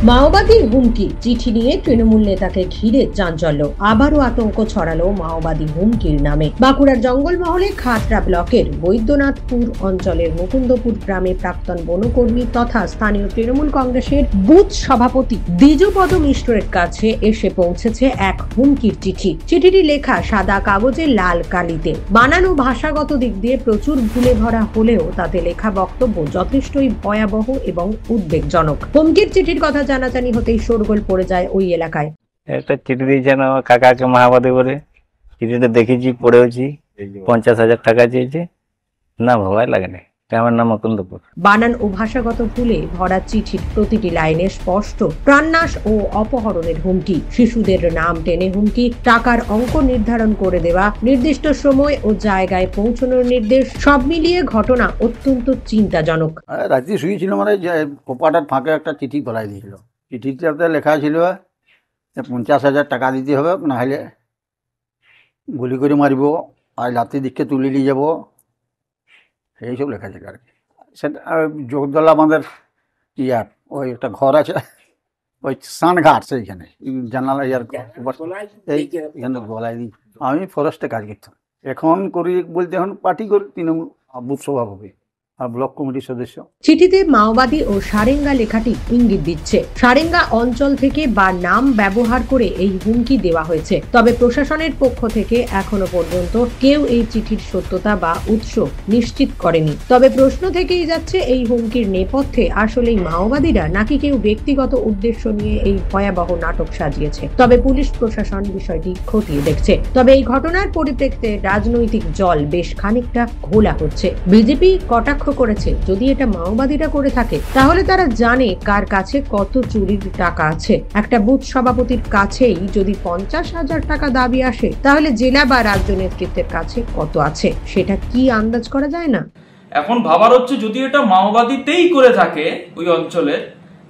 মাওবাদীর হুমকি, চিঠি নিয়ে তৃণমূল নেতাকে ঘিরে চাঞ্চল্য, আবারও আতঙ্ক ছড়ালো মাওবাদী হুমকির নামে। বাঁকুড়ার জঙ্গলমহলে খাতড়া ব্লকের বৈদ্যনাথপুর অঞ্চলের মুকুন্দপুর গ্রামে প্রাক্তন বনকর্মী তথা স্থানীয় তৃণমূল কংগ্রেসের বুথ সভাপতি দ্বিজপদ মিশ্রের কাছে এসে পৌঁছেছে এক হুমকির চিঠি। চিঠিটি লেখা সাদা কাগজে লাল কালিতে, বানানো ভাষাগত দিক দিয়ে প্রচুর ভুলে ভরা হলেও তাতে লেখা বক্তব্য যথেষ্টই ভয়াবহ এবং উদ্বেগজনক। হুমকির চিঠির কথা জানাজানি হতেই শোরগোল পড়ে যায় ওই এলাকায়। একটা চিঠি দিয়েছেন আমার কাকাকে মাওবাদী বলে। চিঠিটা দেখেছি, পড়েওছি। 50,000 টাকা চেয়েছে। না ভয় লাগে না, আমার নাম মুকুন্দপুর। বানান ও ভাষাগত ভুলে ভরা চিঠির প্রতিটি লাইনে স্পষ্ট প্রাণনাশ ও অপহরণের হুমকি, শিশুদের নাম টেনে হুমকি, টাকার অঙ্ক নির্ধারণ করে দেওয়া, নির্দিষ্ট সময় ও জায়গায় পৌঁছানোর নির্দেশ। সব মিলিয়ে ঘটনা অত্যন্ত চিন্তাজনক। রাত্রি শুয়েছিল মানে কোপাটার ফাঁকে একটা চিঠি পড়াই দিয়েছিল। চিঠিটাতে লেখা ছিল 50,000 টাকা দিতে হবে, না হলে গুলি করে মারিব, আর রাত্রি দিককে তুলে নিয়ে যাবো, এইসব লেখা ছিল আর কি। সেটা জগদলা আমাদের ইয়ার ওই একটা ঘর আছে, ওই সানঘাট, সেইখানে জানালা ইয়ার এইখানে গলায় দিই। আমি ফরেস্টে কাজ করতাম, এখন করি বলতে এখন পার্টি করি, তৃণমূল বুথ সভাপতি আর ব্লক কমিটির সদস্য। চিঠিতে মাওবাদী ও সারেঙ্গা লেখাটি ইঙ্গিত দিচ্ছে সারেঙ্গা অঞ্চল থেকে বা নাম ব্যবহার করে এই হুমকি দেওয়া হয়েছে। তবে প্রশাসনের পক্ষ থেকে এখনো পর্যন্ত কেউ এই চিঠির সত্যতা বা উৎস নিশ্চিত করেনি। তবে প্রশ্ন থেকেই যাচ্ছে, এই হুমকির নেপথ্যে আসলেই মাওবাদীরা নাকি কেউ ব্যক্তিগত উদ্দেশ্য নিয়ে এই ভয়াবহ নাটক সাজিয়েছে। তবে পুলিশ প্রশাসন বিষয়টি খতিয়ে দেখছে। তবে এই ঘটনার পরিপ্রেক্ষিতে রাজনৈতিক জল বেশ খানিকটা ঘোলা হচ্ছে। বিজেপি কটাক্ষ করেছে, যদি এটা মাওবাদীরা করে থাকে তাহলে তারা জানে কার কাছে কত চুরির টাকা আছে। একটা বুথ সভাপতির কাছেই যদি 50,000 টাকা দাবি আসে, তাহলে জেলা বা রাজ্য নেতৃত্বের কাছে কত আছে সেটা কি আন্দাজ করা যায় না? এখন ভাবার হচ্ছে, যদি এটা মাওবাদীতেই করে থাকে ওই অঞ্চলে,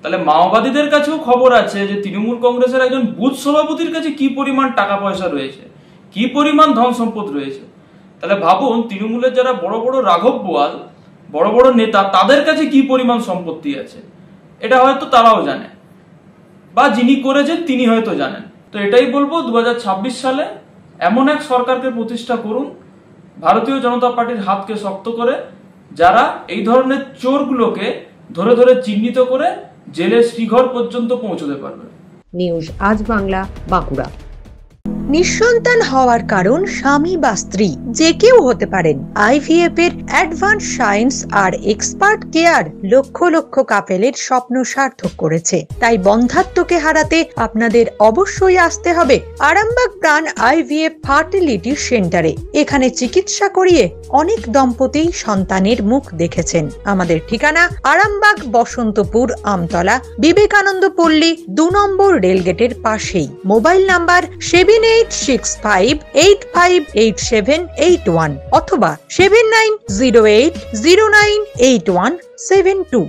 তাহলে মাওবাদীদের কাছেও খবর আছে যে তৃণমূল কংগ্রেসের একজন বুথ সভাপতির কাছে কি পরিমাণ টাকা পয়সা রয়েছে, কি পরিমাণ ধন সম্পদ রয়েছে। তাহলে ভাবুন, তৃণমূলের যারা বড় বড় রাঘব বোয়াল, বড় বড় নেতা, তাদের কাছে কি পরিমাণ সম্পত্তি আছে, এটা হয়তো তারাও জানে, বা যিনি করেছেন তিনি হয়তো জানেন। তো এটাই বলবো, 2026 সালে এমন এক সরকারকে প্রতিষ্ঠা করুন ভারতীয় জনতা পার্টির হাতকে শক্ত করে, যারা এই ধরনের চোরগুলোকে ধরে ধরে চিহ্নিত করে জেলের শ্রীঘর পর্যন্ত পৌঁছতে পারবে। নিউজ আজ বাংলা, বাঁকুড়া। নিঃসন্তান হওয়ার কারণ স্বামী বা স্ত্রী যে কেউ হতে পারেন। IVF এর অ্যাডভান্স সায়েন্স আর এক্সপার্ট কেয়ার লক্ষ লক্ষ কাপেলের স্বপ্ন সার্থক করেছে। তাই বন্ধাত্বকে হারাতে আপনাদের অবশ্যই আসতে হবে আরামবাগ প্রাণ IVF ফার্টিলিটি সেন্টারে। এখানে চিকিৎসা করিয়ে অনেক দম্পতি সন্তানের মুখ দেখেছেন। আমাদের ঠিকানা আরামবাগ বসন্তপুর আমতলা, বিবেকানন্দ পল্লী 2 নম্বর রেলগেটের পাশেই। মোবাইল নাম্বার 7865858781 অথবা 7908098172।